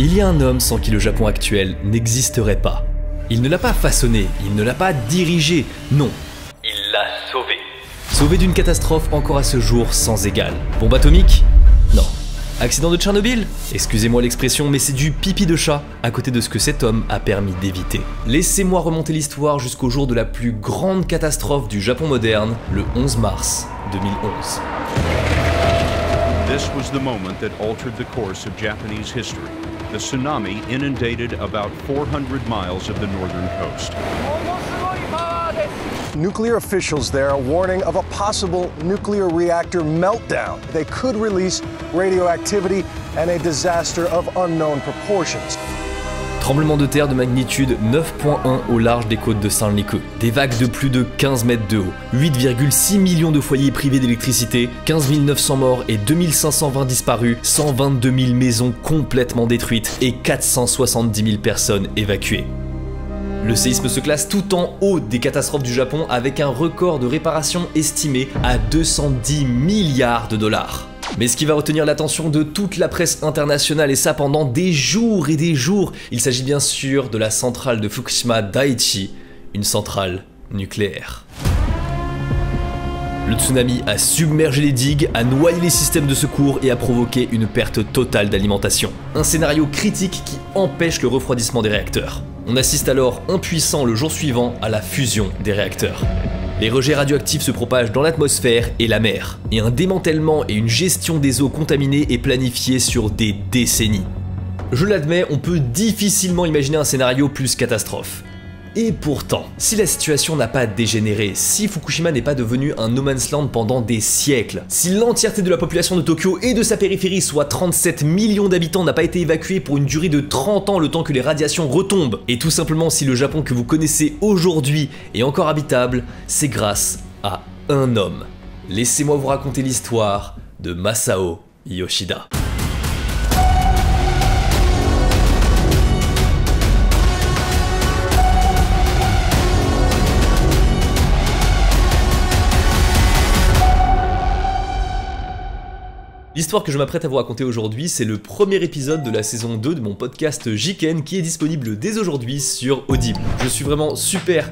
Il y a un homme sans qui le Japon actuel n'existerait pas. Il ne l'a pas façonné, il ne l'a pas dirigé, non. Il l'a sauvé. Sauvé d'une catastrophe encore à ce jour sans égale. Bombe atomique? Non. Accident de Tchernobyl? Excusez-moi l'expression, mais c'est du pipi de chat à côté de ce que cet homme a permis d'éviter. Laissez-moi remonter l'histoire jusqu'au jour de la plus grande catastrophe du Japon moderne, le 11 mars 2011. This was the moment that altered the course of Japanese history. The tsunami inundated about 400 miles of the northern coast. Nuclear officials there are warning of a possible nuclear reactor meltdown. They could release radioactivity and a disaster of unknown proportions. Tremblement de terre de magnitude 9.1 au large des côtes de Sanriku. Des vagues de plus de 15 mètres de haut. 8,6 millions de foyers privés d'électricité, 15 900 morts et 2520 disparus, 122 000 maisons complètement détruites et 470 000 personnes évacuées. Le séisme se classe tout en haut des catastrophes du Japon avec un record de réparation estimé à 210 milliards de dollars. Mais ce qui va retenir l'attention de toute la presse internationale, et ça pendant des jours et des jours, il s'agit bien sûr de la centrale de Fukushima Daiichi, une centrale nucléaire. Le tsunami a submergé les digues, a noyé les systèmes de secours et a provoqué une perte totale d'alimentation. Un scénario critique qui empêche le refroidissement des réacteurs. On assiste alors impuissant le jour suivant à la fusion des réacteurs. Les rejets radioactifs se propagent dans l'atmosphère et la mer, et un démantèlement et une gestion des eaux contaminées est planifié sur des décennies. Je l'admets, on peut difficilement imaginer un scénario plus catastrophe. Et pourtant, si la situation n'a pas dégénéré, si Fukushima n'est pas devenu un no man's land pendant des siècles, si l'entièreté de la population de Tokyo et de sa périphérie, soit 37 millions d'habitants, n'a pas été évacuée pour une durée de 30 ans le temps que les radiations retombent, et tout simplement si le Japon que vous connaissez aujourd'hui est encore habitable, c'est grâce à un homme. Laissez-moi vous raconter l'histoire de Masao Yoshida. L'histoire que je m'apprête à vous raconter aujourd'hui, c'est le premier épisode de la saison 2 de mon podcast Jiken qui est disponible dès aujourd'hui sur Audible. Je suis vraiment super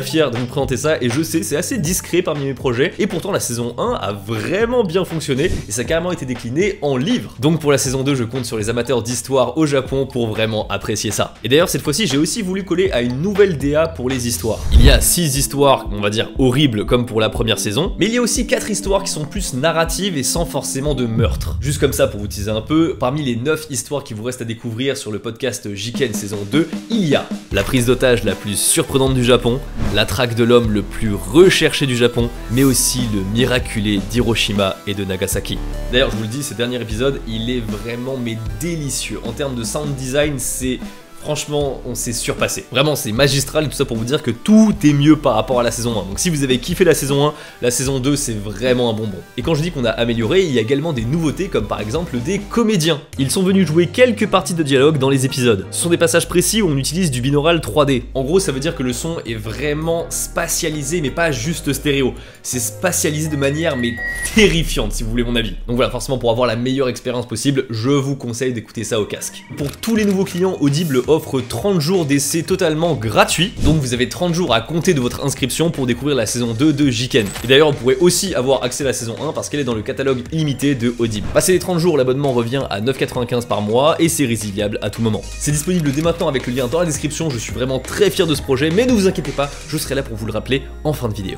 fier de vous présenter ça et je sais, c'est assez discret parmi mes projets et pourtant la saison 1 a vraiment bien fonctionné et ça a carrément été décliné en livre. Donc pour la saison 2, je compte sur les amateurs d'histoire au Japon pour vraiment apprécier ça. Et d'ailleurs cette fois-ci, j'ai aussi voulu coller à une nouvelle DA pour les histoires. Il y a 6 histoires, on va dire horribles comme pour la première saison, mais il y a aussi 4 histoires qui sont plus narratives et sans forcément de meurtre. Juste comme ça pour vous teaser un peu, parmi les 9 histoires qui vous restent à découvrir sur le podcast Jiken saison 2, il y a la prise d'otage la plus surprenante du Japon, la traque de l'homme le plus recherché du Japon, mais aussi le miraculé d'Hiroshima et de Nagasaki. D'ailleurs je vous le dis, ce dernier épisode, il est vraiment mais délicieux. En termes de sound design, c'est... Franchement, on s'est surpassé. Vraiment, c'est magistral et tout ça pour vous dire que tout est mieux par rapport à la saison 1. Donc si vous avez kiffé la saison 1, la saison 2, c'est vraiment un bonbon. Et quand je dis qu'on a amélioré, il y a également des nouveautés comme par exemple des comédiens. Ils sont venus jouer quelques parties de dialogue dans les épisodes. Ce sont des passages précis où on utilise du binaural 3D. En gros, ça veut dire que le son est vraiment spatialisé, mais pas juste stéréo. C'est spatialisé de manière mais terrifiante, si vous voulez mon avis. Donc voilà, forcément pour avoir la meilleure expérience possible, je vous conseille d'écouter ça au casque. Pour tous les nouveaux clients, Audible offre 30 jours d'essai totalement gratuit, donc vous avez 30 jours à compter de votre inscription pour découvrir la saison 2 de Jiken. Et d'ailleurs, vous pourrez aussi avoir accès à la saison 1 parce qu'elle est dans le catalogue illimité de Audible. Passé les 30 jours, l'abonnement revient à 9,95 par mois et c'est résiliable à tout moment. C'est disponible dès maintenant avec le lien dans la description, je suis vraiment très fier de ce projet, mais ne vous inquiétez pas, je serai là pour vous le rappeler en fin de vidéo.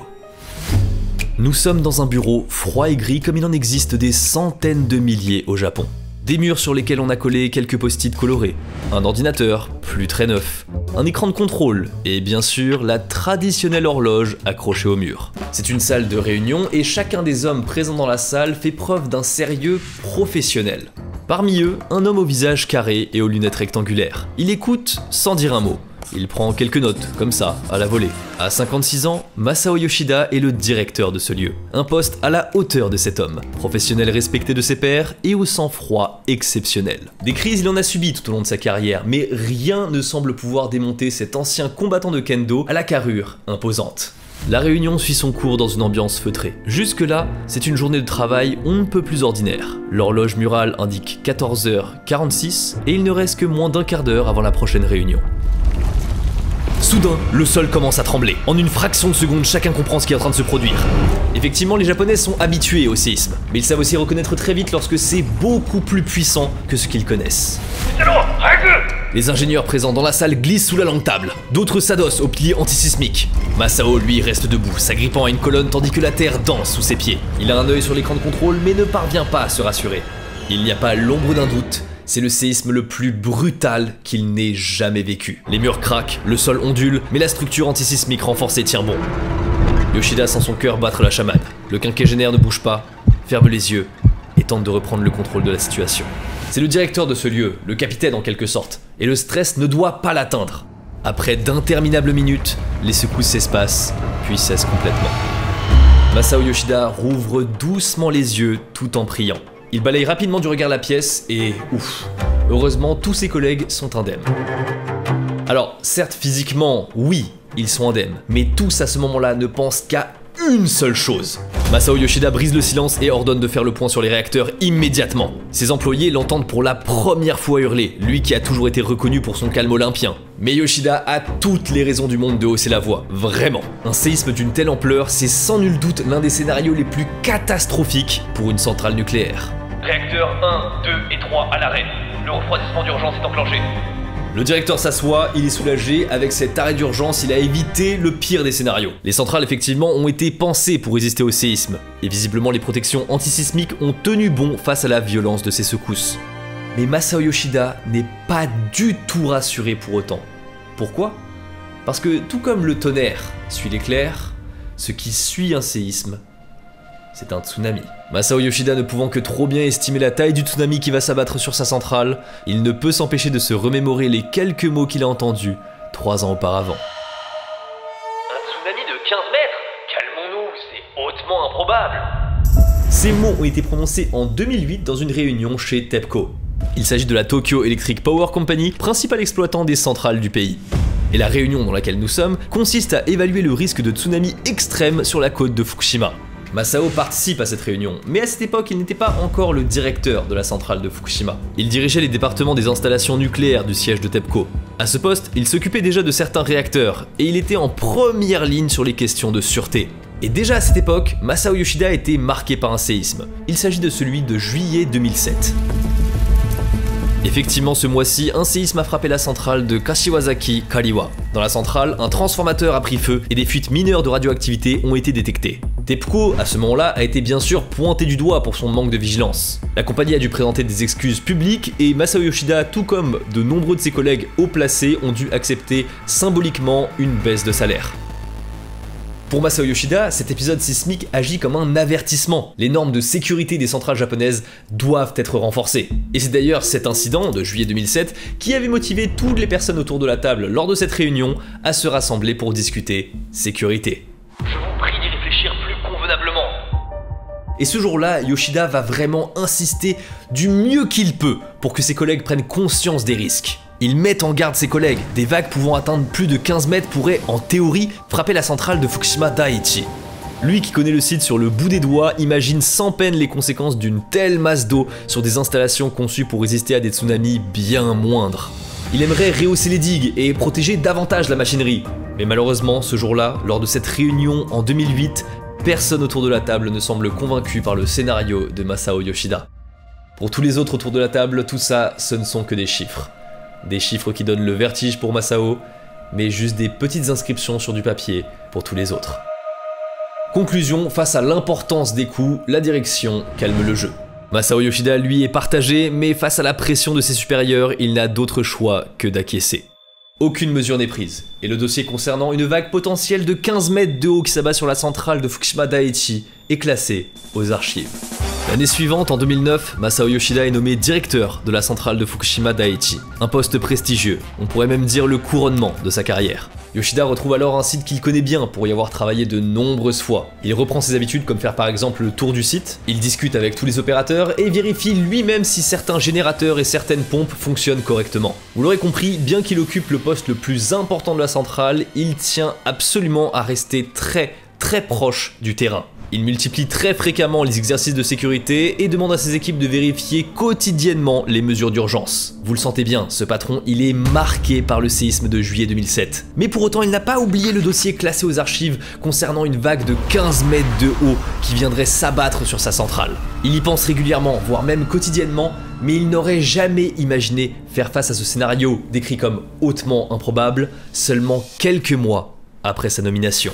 Nous sommes dans un bureau froid et gris comme il en existe des centaines de milliers au Japon. Des murs sur lesquels on a collé quelques post-it colorés, un ordinateur, plus très neuf, un écran de contrôle, et bien sûr la traditionnelle horloge accrochée au mur. C'est une salle de réunion et chacun des hommes présents dans la salle fait preuve d'un sérieux professionnel. Parmi eux, un homme au visage carré et aux lunettes rectangulaires. Il écoute sans dire un mot. Il prend quelques notes, comme ça, à la volée. À 56 ans, Masao Yoshida est le directeur de ce lieu. Un poste à la hauteur de cet homme, professionnel respecté de ses pairs et au sang-froid exceptionnel. Des crises il en a subi tout au long de sa carrière, mais rien ne semble pouvoir démonter cet ancien combattant de kendo à la carrure imposante. La réunion suit son cours dans une ambiance feutrée. Jusque-là, c'est une journée de travail on ne peut plus ordinaire. L'horloge murale indique 14h46 et il ne reste que moins d'un quart d'heure avant la prochaine réunion. Soudain, le sol commence à trembler. En une fraction de seconde, chacun comprend ce qui est en train de se produire. Effectivement, les Japonais sont habitués au séisme, mais ils savent aussi reconnaître très vite lorsque c'est beaucoup plus puissant que ce qu'ils connaissent. Les ingénieurs présents dans la salle glissent sous la longue table. D'autres s'adossent aux piliers antisismiques. Masao, lui, reste debout, s'agrippant à une colonne tandis que la terre danse sous ses pieds. Il a un œil sur l'écran de contrôle, mais ne parvient pas à se rassurer. Il n'y a pas l'ombre d'un doute. C'est le séisme le plus brutal qu'il n'ait jamais vécu. Les murs craquent, le sol ondule, mais la structure antisismique renforcée tient bon. Yoshida sent son cœur battre la chamade. Le quinquagénaire ne bouge pas, ferme les yeux et tente de reprendre le contrôle de la situation. C'est le directeur de ce lieu, le capitaine en quelque sorte, et le stress ne doit pas l'atteindre. Après d'interminables minutes, les secousses s'espacent, puis cessent complètement. Masao Yoshida rouvre doucement les yeux tout en priant. Il balaye rapidement du regard la pièce et ouf, heureusement tous ses collègues sont indemnes. Alors certes physiquement, oui, ils sont indemnes, mais tous à ce moment-là ne pensent qu'à une seule chose. Masao Yoshida brise le silence et ordonne de faire le point sur les réacteurs immédiatement. Ses employés l'entendent pour la première fois hurler, lui qui a toujours été reconnu pour son calme olympien. Mais Yoshida a toutes les raisons du monde de hausser la voix, vraiment. Un séisme d'une telle ampleur, c'est sans nul doute l'un des scénarios les plus catastrophiques pour une centrale nucléaire. Réacteurs 1, 2 et 3 à l'arrêt. Le refroidissement d'urgence est enclenché. Le directeur s'assoit, il est soulagé, avec cet arrêt d'urgence, il a évité le pire des scénarios. Les centrales effectivement ont été pensées pour résister au séisme, et visiblement les protections antisismiques ont tenu bon face à la violence de ces secousses. Mais Masao Yoshida n'est pas du tout rassuré pour autant. Pourquoi ? Parce que tout comme le tonnerre suit l'éclair, ce qui suit un séisme, c'est un tsunami. Masao Yoshida ne pouvant que trop bien estimer la taille du tsunami qui va s'abattre sur sa centrale, il ne peut s'empêcher de se remémorer les quelques mots qu'il a entendus 3 ans auparavant. Un tsunami de 15 mètres ? Calmons-nous, c'est hautement improbable. Ces mots ont été prononcés en 2008 dans une réunion chez TEPCO. Il s'agit de la Tokyo Electric Power Company, principal exploitant des centrales du pays. Et la réunion dans laquelle nous sommes consiste à évaluer le risque de tsunami extrême sur la côte de Fukushima. Masao participe à cette réunion, mais à cette époque il n'était pas encore le directeur de la centrale de Fukushima. Il dirigeait les départements des installations nucléaires du siège de TEPCO. À ce poste, il s'occupait déjà de certains réacteurs, et il était en première ligne sur les questions de sûreté. Et déjà à cette époque, Masao Yoshida était marqué par un séisme. Il s'agit de celui de juillet 2007. Effectivement, ce mois-ci, un séisme a frappé la centrale de Kashiwazaki Kariwa. Dans la centrale, un transformateur a pris feu et des fuites mineures de radioactivité ont été détectées. TEPCO, à ce moment-là, a été bien sûr pointé du doigt pour son manque de vigilance. La compagnie a dû présenter des excuses publiques et Masao Yoshida, tout comme de nombreux de ses collègues haut placés, ont dû accepter symboliquement une baisse de salaire. Pour Masao Yoshida, cet épisode sismique agit comme un avertissement. Les normes de sécurité des centrales japonaises doivent être renforcées. Et c'est d'ailleurs cet incident de juillet 2007 qui avait motivé toutes les personnes autour de la table lors de cette réunion à se rassembler pour discuter sécurité. Je vous prie d'y réfléchir plus convenablement. Et ce jour-là, Yoshida va vraiment insister du mieux qu'il peut pour que ses collègues prennent conscience des risques. Il met en garde ses collègues. Des vagues pouvant atteindre plus de 15 mètres pourraient, en théorie, frapper la centrale de Fukushima Daiichi. Lui qui connaît le site sur le bout des doigts imagine sans peine les conséquences d'une telle masse d'eau sur des installations conçues pour résister à des tsunamis bien moindres. Il aimerait rehausser les digues et protéger davantage la machinerie. Mais malheureusement, ce jour-là, lors de cette réunion en 2008, personne autour de la table ne semble convaincu par le scénario de Masao Yoshida. Pour tous les autres autour de la table, tout ça, ce ne sont que des chiffres. Des chiffres qui donnent le vertige pour Masao, mais juste des petites inscriptions sur du papier pour tous les autres. Conclusion, face à l'importance des coups, la direction calme le jeu. Masao Yoshida, lui, est partagé, mais face à la pression de ses supérieurs, il n'a d'autre choix que d'acquiescer. Aucune mesure n'est prise, et le dossier concernant une vague potentielle de 15 mètres de haut qui s'abat sur la centrale de Fukushima Daiichi est classé aux archives. L'année suivante, en 2009, Masao Yoshida est nommé directeur de la centrale de Fukushima Daiichi. Un poste prestigieux, on pourrait même dire le couronnement de sa carrière. Yoshida retrouve alors un site qu'il connaît bien pour y avoir travaillé de nombreuses fois. Il reprend ses habitudes comme faire par exemple le tour du site, il discute avec tous les opérateurs et vérifie lui-même si certains générateurs et certaines pompes fonctionnent correctement. Vous l'aurez compris, bien qu'il occupe le poste le plus important de la centrale, il tient absolument à rester très proche du terrain. Il multiplie très fréquemment les exercices de sécurité et demande à ses équipes de vérifier quotidiennement les mesures d'urgence. Vous le sentez bien, ce patron, il est marqué par le séisme de juillet 2007. Mais pour autant, il n'a pas oublié le dossier classé aux archives concernant une vague de 15 mètres de haut qui viendrait s'abattre sur sa centrale. Il y pense régulièrement, voire même quotidiennement, mais il n'aurait jamais imaginé faire face à ce scénario, décrit comme hautement improbable, seulement quelques mois après sa nomination.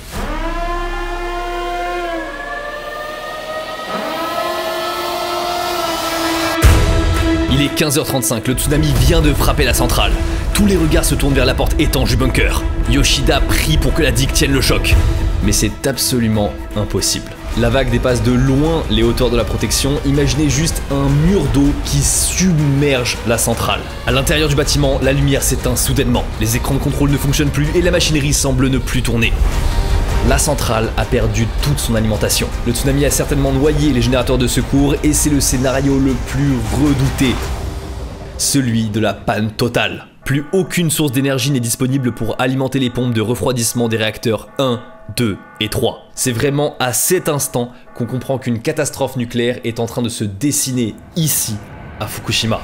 Il est 15h35, le tsunami vient de frapper la centrale. Tous les regards se tournent vers la porte étanche du bunker. Yoshida prie pour que la digue tienne le choc. Mais c'est absolument impossible. La vague dépasse de loin les hauteurs de la protection, imaginez juste un mur d'eau qui submerge la centrale. À l'intérieur du bâtiment, la lumière s'éteint soudainement, les écrans de contrôle ne fonctionnent plus et la machinerie semble ne plus tourner. La centrale a perdu toute son alimentation. Le tsunami a certainement noyé les générateurs de secours et c'est le scénario le plus redouté. Celui de la panne totale. Plus aucune source d'énergie n'est disponible pour alimenter les pompes de refroidissement des réacteurs 1, 2 et 3. C'est vraiment à cet instant qu'on comprend qu'une catastrophe nucléaire est en train de se dessiner ici, à Fukushima.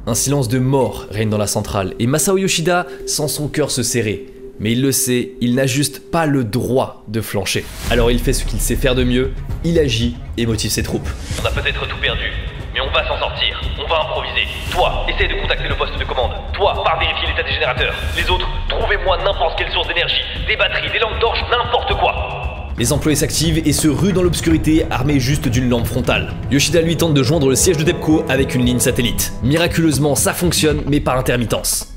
Un silence de mort règne dans la centrale et Masao Yoshida sent son cœur se serrer. Mais il le sait, il n'a juste pas le droit de flancher. Alors il fait ce qu'il sait faire de mieux, il agit et motive ses troupes. On a peut-être tout perdu, mais on va s'en sortir. On va improviser. Toi, essaie de contacter le poste de commande. Toi, pars vérifier l'état des générateurs. Les autres, trouvez-moi n'importe quelle source d'énergie. Des batteries, des lampes torches, n'importe quoi. Les employés s'activent et se ruent dans l'obscurité armés juste d'une lampe frontale. Yoshida lui tente de joindre le siège de TEPCO avec une ligne satellite. Miraculeusement, ça fonctionne, mais par intermittence.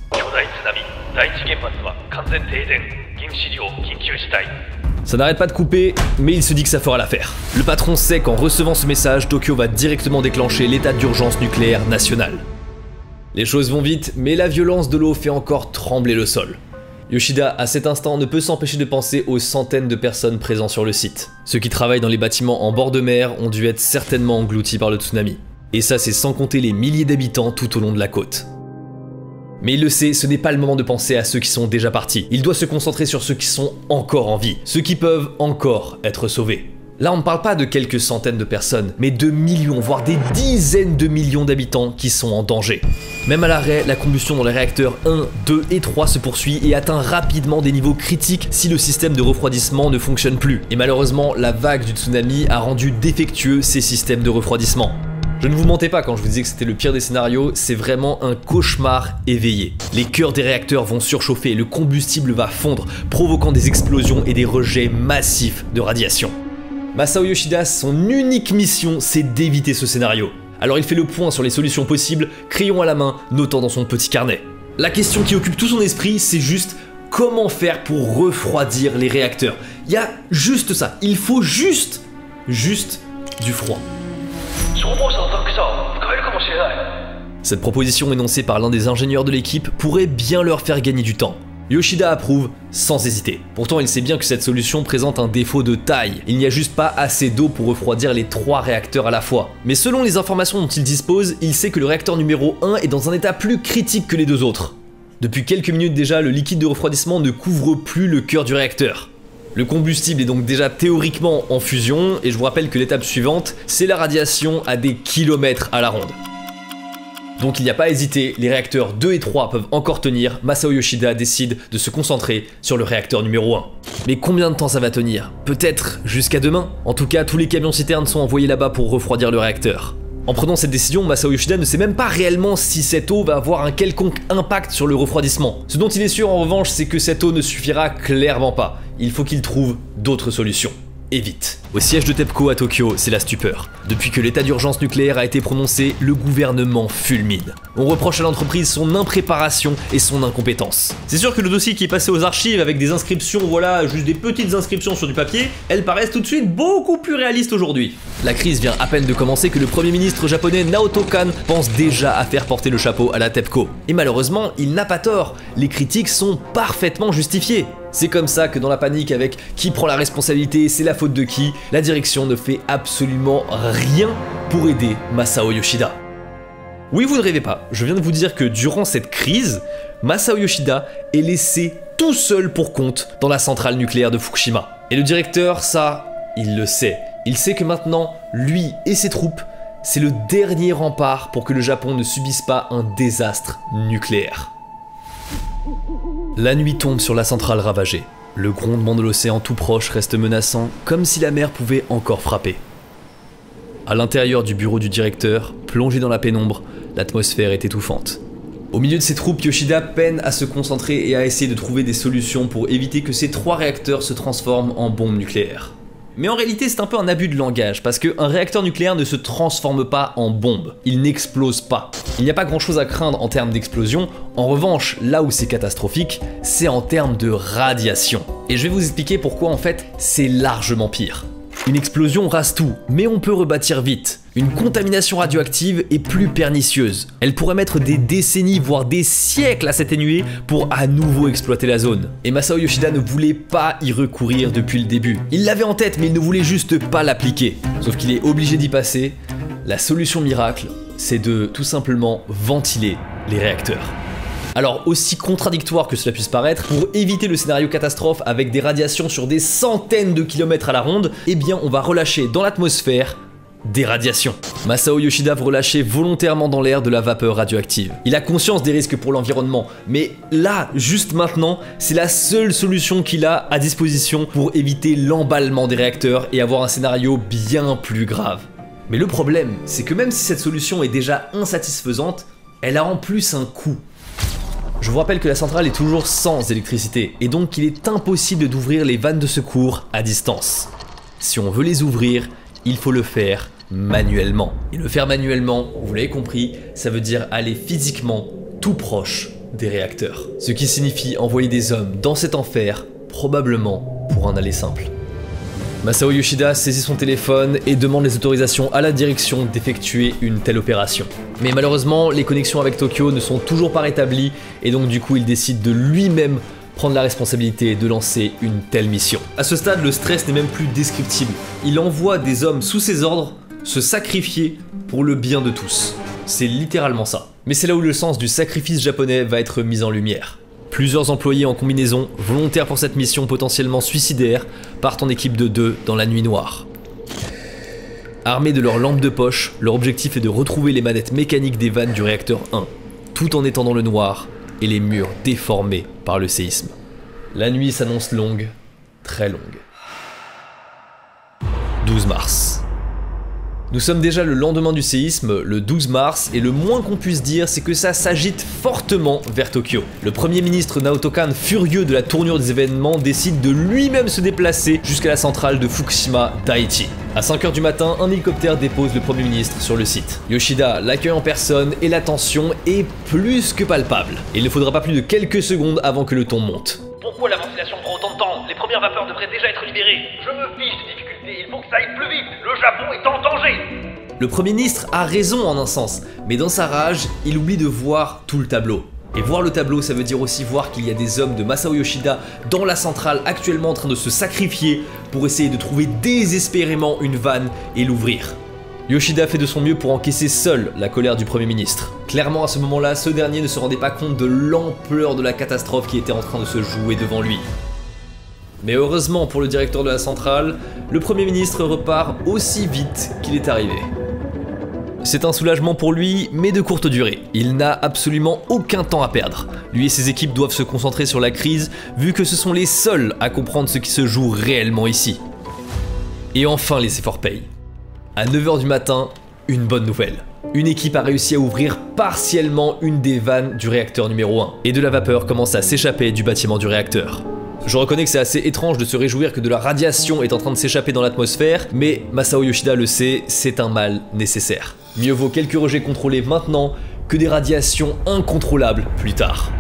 Ça n'arrête pas de couper, mais il se dit que ça fera l'affaire. Le patron sait qu'en recevant ce message, Tokyo va directement déclencher l'état d'urgence nucléaire national. Les choses vont vite, mais la violence de l'eau fait encore trembler le sol. Yoshida, à cet instant, ne peut s'empêcher de penser aux centaines de personnes présentes sur le site. Ceux qui travaillent dans les bâtiments en bord de mer ont dû être certainement engloutis par le tsunami. Et ça, c'est sans compter les milliers d'habitants tout au long de la côte. Mais il le sait, ce n'est pas le moment de penser à ceux qui sont déjà partis. Il doit se concentrer sur ceux qui sont encore en vie, ceux qui peuvent encore être sauvés. Là, on ne parle pas de quelques centaines de personnes, mais de millions, voire des dizaines de millions d'habitants qui sont en danger. Même à l'arrêt, la combustion dans les réacteurs 1, 2 et 3 se poursuit et atteint rapidement des niveaux critiques si le système de refroidissement ne fonctionne plus. Et malheureusement, la vague du tsunami a rendu défectueux ces systèmes de refroidissement. Je ne vous mentais pas quand je vous disais que c'était le pire des scénarios, c'est vraiment un cauchemar éveillé. Les cœurs des réacteurs vont surchauffer, le combustible va fondre, provoquant des explosions et des rejets massifs de radiation. Masao Yoshida, son unique mission, c'est d'éviter ce scénario. Alors il fait le point sur les solutions possibles, crayon à la main, notant dans son petit carnet. La question qui occupe tout son esprit, c'est juste comment faire pour refroidir les réacteurs. Il y a juste ça, il faut juste du froid. Cette proposition énoncée par l'un des ingénieurs de l'équipe pourrait bien leur faire gagner du temps. Yoshida approuve sans hésiter. Pourtant, il sait bien que cette solution présente un défaut de taille. Il n'y a juste pas assez d'eau pour refroidir les 3 réacteurs à la fois. Mais selon les informations dont il dispose, il sait que le réacteur numéro 1 est dans un état plus critique que les 2 autres. Depuis quelques minutes déjà, le liquide de refroidissement ne couvre plus le cœur du réacteur. Le combustible est donc déjà théoriquement en fusion, et je vous rappelle que l'étape suivante, c'est la radiation à des kilomètres à la ronde. Donc il n'y a pas à hésiter, les réacteurs 2 et 3 peuvent encore tenir, Masao Yoshida décide de se concentrer sur le réacteur numéro 1. Mais combien de temps ça va tenir? Peut-être jusqu'à demain? En tout cas, tous les camions-citernes sont envoyés là-bas pour refroidir le réacteur. En prenant cette décision, Masao Yoshida ne sait même pas réellement si cette eau va avoir un quelconque impact sur le refroidissement. Ce dont il est sûr en revanche, c'est que cette eau ne suffira clairement pas. Il faut qu'il trouve d'autres solutions. et vite. Au siège de TEPCO à Tokyo, c'est la stupeur. Depuis que l'état d'urgence nucléaire a été prononcé, le gouvernement fulmine. On reproche à l'entreprise son impréparation et son incompétence. C'est sûr que le dossier qui est passé aux archives avec des inscriptions, voilà, juste des petites inscriptions sur du papier, elles paraissent tout de suite beaucoup plus réalistes aujourd'hui. La crise vient à peine de commencer que le premier ministre japonais Naoto Kan pense déjà à faire porter le chapeau à la TEPCO. Et malheureusement, il n'a pas tort, les critiques sont parfaitement justifiées. C'est comme ça que dans la panique avec qui prend la responsabilité, c'est la faute de qui, la direction ne fait absolument rien pour aider Masao Yoshida. Oui, vous ne rêvez pas, je viens de vous dire que durant cette crise, Masao Yoshida est laissé tout seul pour compte dans la centrale nucléaire de Fukushima. Et le directeur, ça, il le sait. Il sait que maintenant, lui et ses troupes, c'est le dernier rempart pour que le Japon ne subisse pas un désastre nucléaire. La nuit tombe sur la centrale ravagée. Le grondement de l'océan tout proche reste menaçant, comme si la mer pouvait encore frapper. À l'intérieur du bureau du directeur, plongé dans la pénombre, l'atmosphère est étouffante. Au milieu de ses troupes, Yoshida peine à se concentrer et à essayer de trouver des solutions pour éviter que ces 3 réacteurs se transforment en bombes nucléaires. Mais en réalité, c'est un peu un abus de langage, parce qu'un réacteur nucléaire ne se transforme pas en bombe, il n'explose pas. Il n'y a pas grand chose à craindre en termes d'explosion, en revanche, là où c'est catastrophique, c'est en termes de radiation. Et je vais vous expliquer pourquoi en fait, c'est largement pire. Une explosion rase tout, mais on peut rebâtir vite. Une contamination radioactive est plus pernicieuse. Elle pourrait mettre des décennies, voire des siècles à s'atténuer pour à nouveau exploiter la zone. Et Masao Yoshida ne voulait pas y recourir depuis le début. Il l'avait en tête, mais il ne voulait juste pas l'appliquer. Sauf qu'il est obligé d'y passer. La solution miracle, c'est de tout simplement ventiler les réacteurs. Alors, aussi contradictoire que cela puisse paraître, pour éviter le scénario catastrophe avec des radiations sur des centaines de kilomètres à la ronde, eh bien on va relâcher dans l'atmosphère des radiations. Masao Yoshida veut relâcher volontairement dans l'air de la vapeur radioactive. Il a conscience des risques pour l'environnement, mais là, juste maintenant, c'est la seule solution qu'il a à disposition pour éviter l'emballement des réacteurs et avoir un scénario bien plus grave. Mais le problème, c'est que même si cette solution est déjà insatisfaisante, elle a en plus un coût. Je vous rappelle que la centrale est toujours sans électricité, et donc qu'il est impossible d'ouvrir les vannes de secours à distance. Si on veut les ouvrir, il faut le faire manuellement. Et le faire manuellement, vous l'avez compris, ça veut dire aller physiquement tout proche des réacteurs. Ce qui signifie envoyer des hommes dans cet enfer, probablement pour un aller simple. Masao Yoshida saisit son téléphone et demande les autorisations à la direction d'effectuer une telle opération. Mais malheureusement, les connexions avec Tokyo ne sont toujours pas rétablies et donc du coup il décide de lui-même prendre la responsabilité de lancer une telle mission. À ce stade, le stress n'est même plus descriptible. Il envoie des hommes sous ses ordres se sacrifier pour le bien de tous. C'est littéralement ça. Mais c'est là où le sens du sacrifice japonais va être mis en lumière. Plusieurs employés en combinaison, volontaires pour cette mission potentiellement suicidaire, partent en équipe de 2 dans la nuit noire. Armés de leurs lampes de poche, leur objectif est de retrouver les manettes mécaniques des vannes du réacteur 1, tout en étant dans le noir et les murs déformés par le séisme. La nuit s'annonce longue, très longue. 12 mars. Nous sommes déjà le lendemain du séisme, le 12 mars, et le moins qu'on puisse dire, c'est que ça s'agite fortement vers Tokyo. Le premier ministre Naoto Kan, furieux de la tournure des événements, décide de lui-même se déplacer jusqu'à la centrale de Fukushima Daiichi. À 5h du matin, un hélicoptère dépose le premier ministre sur le site. Yoshida l'accueille en personne et la tension est plus que palpable. Il ne faudra pas plus de quelques secondes avant que le ton monte. Pourquoi la ventilation prend autant de temps? Les premières vapeurs devraient déjà être libérées. Je me fiche des difficultés, il faut que ça aille plus vite. Le Japon est en danger. Le Premier ministre a raison en un sens, mais dans sa rage, il oublie de voir tout le tableau. Et voir le tableau, ça veut dire aussi voir qu'il y a des hommes de Masao Yoshida dans la centrale actuellement en train de se sacrifier pour essayer de trouver désespérément une vanne et l'ouvrir. Yoshida fait de son mieux pour encaisser seul la colère du Premier ministre. Clairement à ce moment-là, ce dernier ne se rendait pas compte de l'ampleur de la catastrophe qui était en train de se jouer devant lui. Mais heureusement pour le directeur de la centrale, le Premier ministre repart aussi vite qu'il est arrivé. C'est un soulagement pour lui, mais de courte durée. Il n'a absolument aucun temps à perdre. Lui et ses équipes doivent se concentrer sur la crise, vu que ce sont les seuls à comprendre ce qui se joue réellement ici. Et enfin les efforts payent. À 9h du matin, une bonne nouvelle. Une équipe a réussi à ouvrir partiellement une des vannes du réacteur numéro 1, et de la vapeur commence à s'échapper du bâtiment du réacteur. Je reconnais que c'est assez étrange de se réjouir que de la radiation est en train de s'échapper dans l'atmosphère, mais Masao Yoshida le sait, c'est un mal nécessaire. Mieux vaut quelques rejets contrôlés maintenant que des radiations incontrôlables plus tard.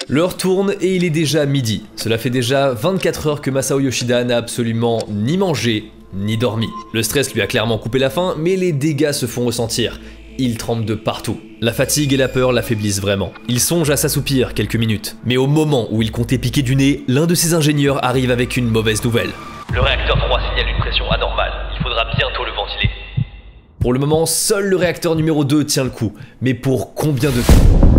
L'heure tourne et il est déjà midi. Cela fait déjà 24 heures que Masao Yoshida n'a absolument ni mangé, ni dormi. Le stress lui a clairement coupé la faim, mais les dégâts se font ressentir. Il tremble de partout. La fatigue et la peur l'affaiblissent vraiment. Il songe à s'assoupir quelques minutes. Mais au moment où il comptait piquer du nez, l'un de ses ingénieurs arrive avec une mauvaise nouvelle. Le réacteur 3 signale une pression anormale. Il faudra bientôt le ventiler. Pour le moment, seul le réacteur numéro 2 tient le coup. Mais pour combien de temps ?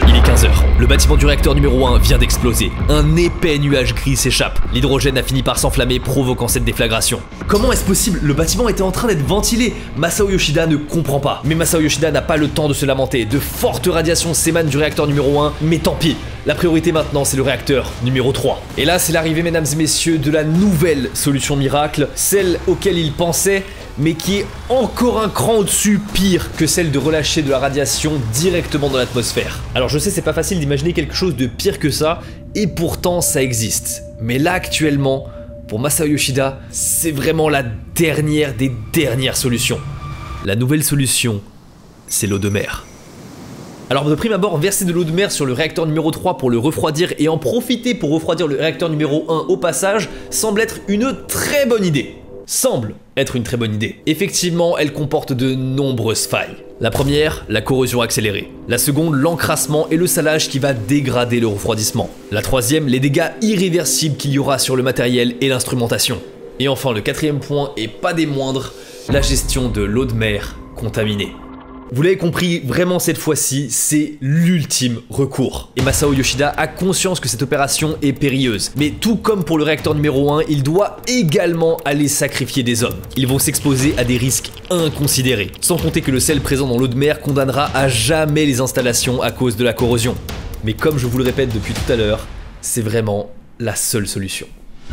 Il est 15 h. Le bâtiment du réacteur numéro 1 vient d'exploser. Un épais nuage gris s'échappe. L'hydrogène a fini par s'enflammer, provoquant cette déflagration. Comment est-ce possible? Le bâtiment était en train d'être ventilé. Masao Yoshida ne comprend pas. Mais Masao Yoshida n'a pas le temps de se lamenter. De fortes radiations s'émanent du réacteur numéro 1, mais tant pis. La priorité maintenant, c'est le réacteur numéro 3. Et là, c'est l'arrivée, mesdames et messieurs, de la nouvelle solution miracle, celle auquel il pensait, mais qui est encore un cran au-dessus, pire que celle de relâcher de la radiation directement dans l'atmosphère. Alors je sais, c'est pas facile d'imaginer quelque chose de pire que ça, et pourtant ça existe. Mais là, actuellement, pour Masao Yoshida, c'est vraiment la dernière des dernières solutions. La nouvelle solution, c'est l'eau de mer. Alors de prime abord, verser de l'eau de mer sur le réacteur numéro 3 pour le refroidir et en profiter pour refroidir le réacteur numéro 1 au passage semble être une très bonne idée. Semble être une très bonne idée. Effectivement, elle comporte de nombreuses failles. La première, la corrosion accélérée. La seconde, l'encrassement et le salage qui va dégrader le refroidissement. La troisième, les dégâts irréversibles qu'il y aura sur le matériel et l'instrumentation. Et enfin, le quatrième point, et pas des moindres, la gestion de l'eau de mer contaminée. Vous l'avez compris, vraiment cette fois-ci, c'est l'ultime recours. Et Masao Yoshida a conscience que cette opération est périlleuse. Mais tout comme pour le réacteur numéro 1, il doit également aller sacrifier des hommes. Ils vont s'exposer à des risques inconsidérés. Sans compter que le sel présent dans l'eau de mer condamnera à jamais les installations à cause de la corrosion. Mais comme je vous le répète depuis tout à l'heure, c'est vraiment la seule solution.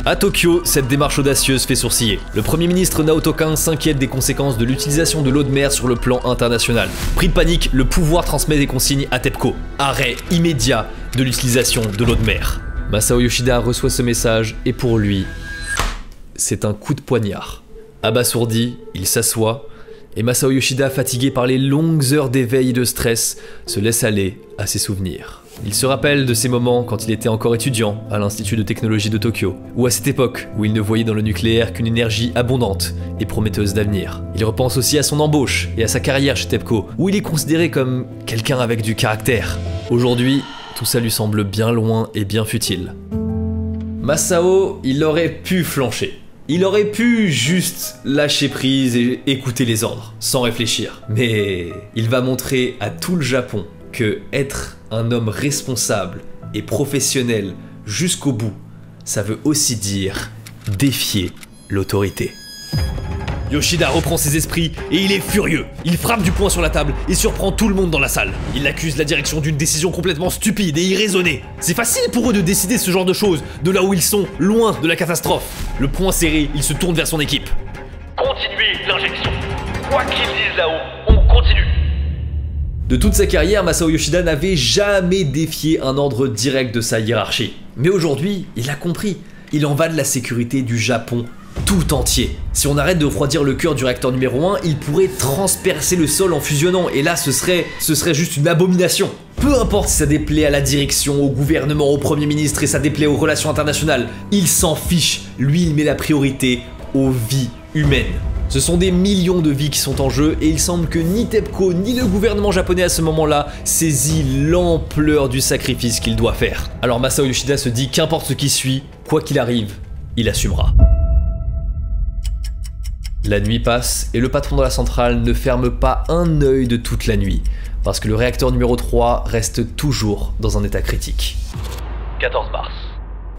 À Tokyo, cette démarche audacieuse fait sourciller. Le Premier ministre Naoto Kan s'inquiète des conséquences de l'utilisation de l'eau de mer sur le plan international. Pris de panique, le pouvoir transmet des consignes à TEPCO. Arrêt immédiat de l'utilisation de l'eau de mer. Masao Yoshida reçoit ce message et pour lui, c'est un coup de poignard. Abasourdi, il s'assoit et Masao Yoshida, fatigué par les longues heures d'éveil et de stress, se laisse aller à ses souvenirs. Il se rappelle de ces moments quand il était encore étudiant à l'Institut de technologie de Tokyo, ou à cette époque où il ne voyait dans le nucléaire qu'une énergie abondante et prometteuse d'avenir. Il repense aussi à son embauche et à sa carrière chez TEPCO, où il est considéré comme quelqu'un avec du caractère. Aujourd'hui, tout ça lui semble bien loin et bien futile. Masao, il aurait pu flancher. Il aurait pu juste lâcher prise et écouter les ordres, sans réfléchir. Mais il va montrer à tout le Japon que être un homme responsable et professionnel jusqu'au bout, ça veut aussi dire défier l'autorité. Yoshida reprend ses esprits et il est furieux. Il frappe du poing sur la table et surprend tout le monde dans la salle. Il accuse la direction d'une décision complètement stupide et irraisonnée. C'est facile pour eux de décider ce genre de choses, de là où ils sont, loin de la catastrophe. Le poing serré, il se tourne vers son équipe. Continuez l'injection. Quoi qu'ils disent là-haut, on continue. De toute sa carrière, Masao Yoshida n'avait jamais défié un ordre direct de sa hiérarchie. Mais aujourd'hui, il a compris. Il en va de la sécurité du Japon tout entier. Si on arrête de refroidir le cœur du réacteur numéro 1, il pourrait transpercer le sol en fusionnant, et là ce serait juste une abomination. Peu importe si ça déplaît à la direction, au gouvernement, au Premier ministre et ça déplaît aux relations internationales, il s'en fiche. Lui, il met la priorité aux vies humaines. Ce sont des millions de vies qui sont en jeu et il semble que ni TEPCO ni le gouvernement japonais à ce moment-là saisit l'ampleur du sacrifice qu'il doit faire. Alors Masao Yoshida se dit qu'importe ce qui suit, quoi qu'il arrive, il assumera. La nuit passe et le patron de la centrale ne ferme pas un œil de toute la nuit, parce que le réacteur numéro 3 reste toujours dans un état critique. 14 mars.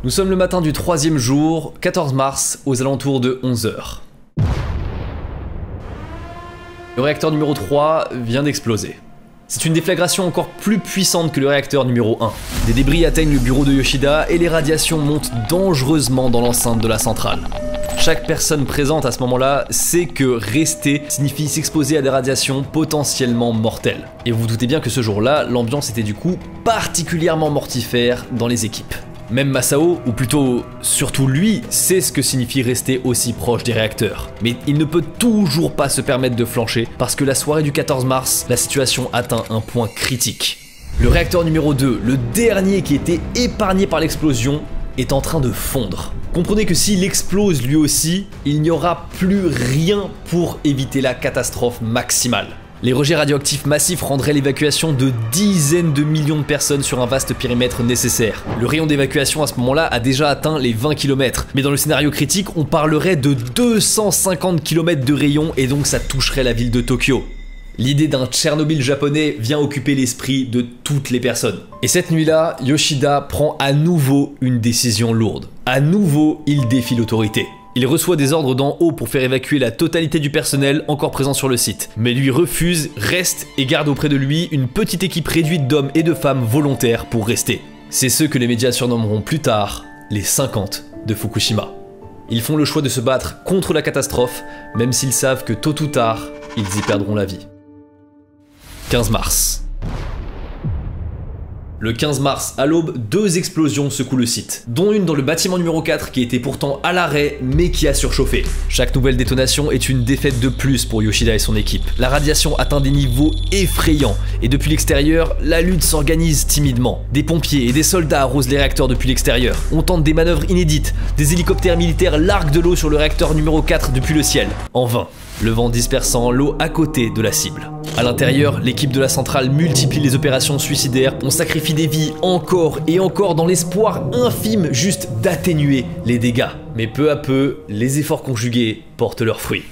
Nous sommes le matin du 3e jour, 14 mars, aux alentours de 11 h. Le réacteur numéro 3 vient d'exploser. C'est une déflagration encore plus puissante que le réacteur numéro 1. Des débris atteignent le bureau de Yoshida et les radiations montent dangereusement dans l'enceinte de la centrale. chaque personne présente à ce moment-là sait que rester signifie s'exposer à des radiations potentiellement mortelles. Et vous vous doutez bien que ce jour-là, l'ambiance était du coup particulièrement mortifère dans les équipes. Même Masao, ou plutôt surtout lui, sait ce que signifie rester aussi proche des réacteurs. Mais il ne peut toujours pas se permettre de flancher parce que la soirée du 14 mars, la situation atteint un point critique. Le réacteur numéro 2, le dernier qui était épargné par l'explosion, est en train de fondre. Comprenez que s'il explose lui aussi, il n'y aura plus rien pour éviter la catastrophe maximale. Les rejets radioactifs massifs rendraient l'évacuation de dizaines de millions de personnes sur un vaste périmètre nécessaire. Le rayon d'évacuation à ce moment-là a déjà atteint les 20 km, mais dans le scénario critique, on parlerait de 250 km de rayon et donc ça toucherait la ville de Tokyo. L'idée d'un Tchernobyl japonais vient occuper l'esprit de toutes les personnes. Et cette nuit-là, Yoshida prend à nouveau une décision lourde. À nouveau, il défie l'autorité. Il reçoit des ordres d'en haut pour faire évacuer la totalité du personnel encore présent sur le site. Mais lui refuse, reste et garde auprès de lui une petite équipe réduite d'hommes et de femmes volontaires pour rester. C'est ceux que les médias surnommeront plus tard les 50 de Fukushima. Ils font le choix de se battre contre la catastrophe, même s'ils savent que tôt ou tard, ils y perdront la vie. 15 mars. Le 15 mars, à l'aube, 2 explosions secouent le site, dont une dans le bâtiment numéro 4 qui était pourtant à l'arrêt mais qui a surchauffé. Chaque nouvelle détonation est une défaite de plus pour Yoshida et son équipe. La radiation atteint des niveaux effrayants et depuis l'extérieur, la lutte s'organise timidement. Des pompiers et des soldats arrosent les réacteurs depuis l'extérieur. On tente des manœuvres inédites, des hélicoptères militaires larguent de l'eau sur le réacteur numéro 4 depuis le ciel. En vain, le vent dispersant l'eau à côté de la cible. À l'intérieur, l'équipe de la centrale multiplie les opérations suicidaires, on sacrifie des vies encore et encore dans l'espoir infime juste d'atténuer les dégâts. Mais peu à peu, les efforts conjugués portent leurs fruits.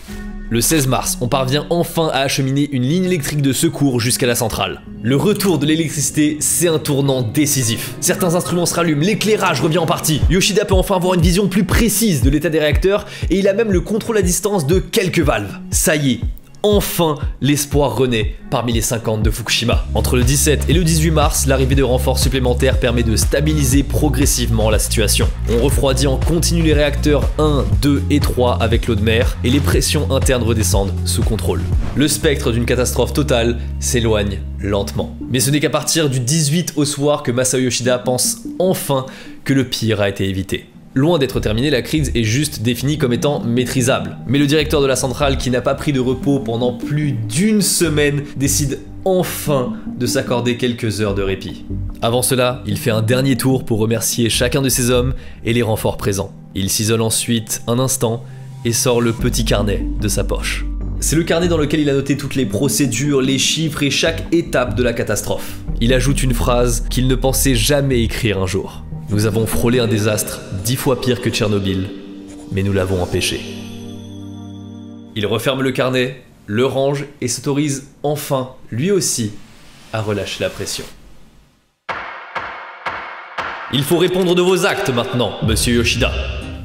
Le 16 mars, on parvient enfin à acheminer une ligne électrique de secours jusqu'à la centrale. Le retour de l'électricité, c'est un tournant décisif. Certains instruments se rallument, l'éclairage revient en partie. Yoshida peut enfin avoir une vision plus précise de l'état des réacteurs et il a même le contrôle à distance de quelques valves. Ça y est. Enfin, l'espoir renaît parmi les 50 de Fukushima. Entre le 17 et le 18 mars, l'arrivée de renforts supplémentaires permet de stabiliser progressivement la situation. On refroidit en continu les réacteurs 1, 2 et 3 avec l'eau de mer et les pressions internes redescendent sous contrôle. Le spectre d'une catastrophe totale s'éloigne lentement. Mais ce n'est qu'à partir du 18 au soir que Masao Yoshida pense enfin que le pire a été évité. Loin d'être terminée, la crise est juste définie comme étant maîtrisable. Mais le directeur de la centrale, qui n'a pas pris de repos pendant plus d'1 semaine, décide enfin de s'accorder quelques heures de répit. Avant cela, il fait un dernier tour pour remercier chacun de ses hommes et les renforts présents. Il s'isole ensuite un instant et sort le petit carnet de sa poche. C'est le carnet dans lequel il a noté toutes les procédures, les chiffres et chaque étape de la catastrophe. Il ajoute une phrase qu'il ne pensait jamais écrire un jour. Nous avons frôlé un désastre 10 fois pire que Tchernobyl, mais nous l'avons empêché. Il referme le carnet, le range et s'autorise enfin, lui aussi, à relâcher la pression. Il faut répondre de vos actes maintenant, monsieur Yoshida.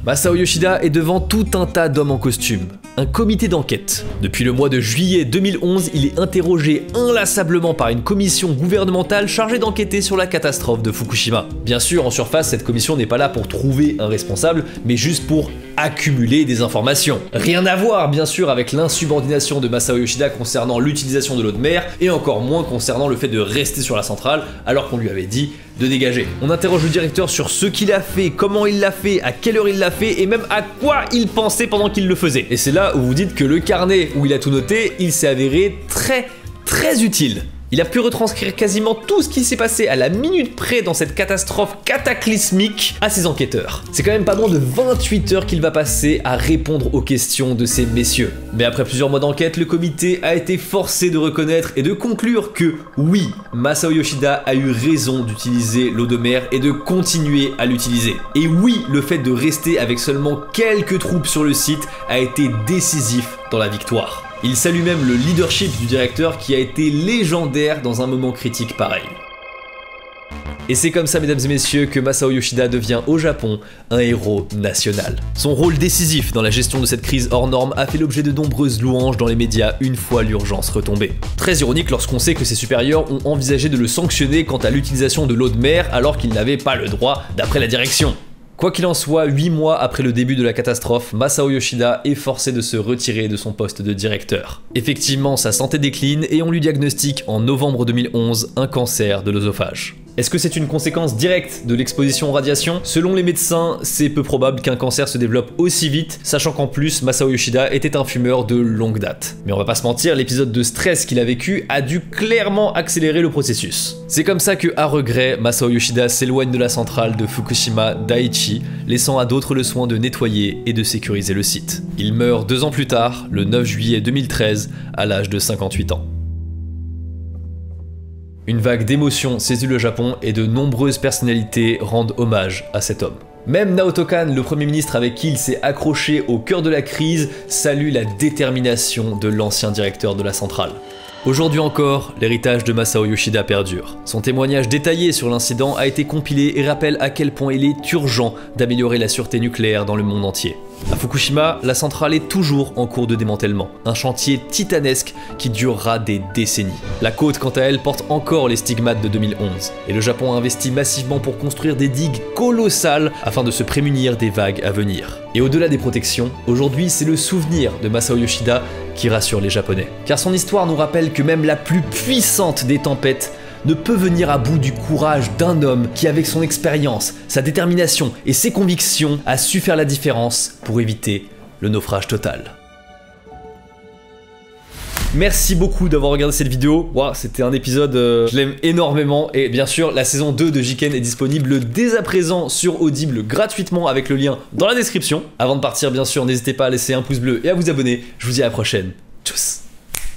Masao Yoshida est devant tout un tas d'hommes en costume. Un comité d'enquête. Depuis le mois de juillet 2011, il est interrogé inlassablement par une commission gouvernementale chargée d'enquêter sur la catastrophe de Fukushima. Bien sûr, en surface, cette commission n'est pas là pour trouver un responsable, mais juste pour accumuler des informations. Rien à voir, bien sûr, avec l'insubordination de Masao Yoshida concernant l'utilisation de l'eau de mer, et encore moins concernant le fait de rester sur la centrale, alors qu'on lui avait dit de dégager. On interroge le directeur sur ce qu'il a fait, comment il l'a fait, à quelle heure il l'a fait, et même à quoi il pensait pendant qu'il le faisait. Et c'est là où vous dites que le carnet où il a tout noté, il s'est avéré très utile. Il a pu retranscrire quasiment tout ce qui s'est passé à la minute près dans cette catastrophe cataclysmique à ses enquêteurs. C'est quand même pas moins de 28 heures qu'il va passer à répondre aux questions de ces messieurs. Mais après plusieurs mois d'enquête, le comité a été forcé de reconnaître et de conclure que oui, Masao Yoshida a eu raison d'utiliser l'eau de mer et de continuer à l'utiliser. Et oui, le fait de rester avec seulement quelques troupes sur le site a été décisif dans la victoire. Il salue même le leadership du directeur qui a été légendaire dans un moment critique pareil. Et c'est comme ça, mesdames et messieurs, que Masao Yoshida devient au Japon un héros national. Son rôle décisif dans la gestion de cette crise hors norme a fait l'objet de nombreuses louanges dans les médias une fois l'urgence retombée. Très ironique lorsqu'on sait que ses supérieurs ont envisagé de le sanctionner quant à l'utilisation de l'eau de mer alors qu'il n'avait pas le droit d'après la direction. Quoi qu'il en soit, 8 mois après le début de la catastrophe, Masao Yoshida est forcé de se retirer de son poste de directeur. Effectivement, sa santé décline et on lui diagnostique en novembre 2011 un cancer de l'œsophage. Est-ce que c'est une conséquence directe de l'exposition aux radiations? Selon les médecins, c'est peu probable qu'un cancer se développe aussi vite, sachant qu'en plus, Masao Yoshida était un fumeur de longue date. Mais on va pas se mentir, l'épisode de stress qu'il a vécu a dû clairement accélérer le processus. C'est comme ça que, à regret, Masao Yoshida s'éloigne de la centrale de Fukushima Daiichi, laissant à d'autres le soin de nettoyer et de sécuriser le site. Il meurt 2 ans plus tard, le 9 juillet 2013, à l'âge de 58 ans. Une vague d'émotions saisit le Japon et de nombreuses personnalités rendent hommage à cet homme. Même Naoto Kan, le premier ministre avec qui il s'est accroché au cœur de la crise, salue la détermination de l'ancien directeur de la centrale. Aujourd'hui encore, l'héritage de Masao Yoshida perdure. Son témoignage détaillé sur l'incident a été compilé et rappelle à quel point il est urgent d'améliorer la sûreté nucléaire dans le monde entier. À Fukushima, la centrale est toujours en cours de démantèlement, un chantier titanesque qui durera des décennies. La côte, quant à elle, porte encore les stigmates de 2011, et le Japon a investi massivement pour construire des digues colossales afin de se prémunir des vagues à venir. Et au-delà des protections, aujourd'hui c'est le souvenir de Masao Yoshida qui rassure les Japonais. Car son histoire nous rappelle que même la plus puissante des tempêtes ne peut venir à bout du courage d'un homme qui, avec son expérience, sa détermination et ses convictions, a su faire la différence pour éviter le naufrage total. Merci beaucoup d'avoir regardé cette vidéo. Wow, c'était un épisode, je l'aime énormément. Et bien sûr, la saison 2 de Jiken est disponible dès à présent sur Audible gratuitement avec le lien dans la description. Avant de partir, bien sûr, n'hésitez pas à laisser un pouce bleu et à vous abonner. Je vous dis à la prochaine. Tchuss.